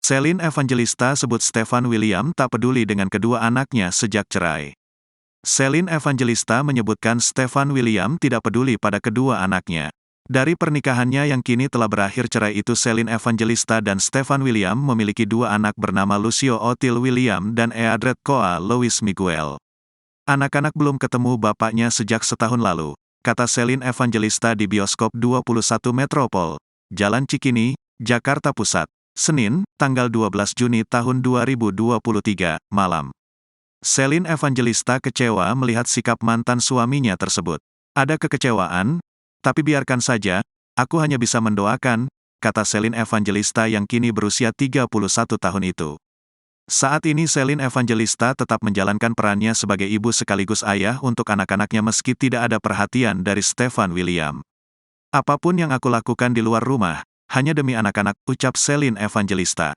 Celine Evangelista sebut Stefan William tak peduli dengan kedua anaknya sejak cerai. Celine Evangelista menyebutkan Stefan William tidak peduli pada kedua anaknya. Dari pernikahannya yang kini telah berakhir cerai itu, Celine Evangelista dan Stefan William memiliki dua anak bernama Lucio Otil William dan Eadred Koa Louis Miguel. Anak-anak belum ketemu bapaknya sejak setahun lalu, kata Celine Evangelista di bioskop 21 Metropol, Jalan Cikini, Jakarta Pusat, Senin, tanggal 12 Juni tahun 2023, malam. Celine Evangelista kecewa melihat sikap mantan suaminya tersebut. Ada kekecewaan, tapi biarkan saja, aku hanya bisa mendoakan, kata Celine Evangelista yang kini berusia 31 tahun itu. Saat ini Celine Evangelista tetap menjalankan perannya sebagai ibu sekaligus ayah untuk anak-anaknya meski tidak ada perhatian dari Stefan William. Apapun yang aku lakukan di luar rumah, hanya demi anak-anak, ucap Celine Evangelista.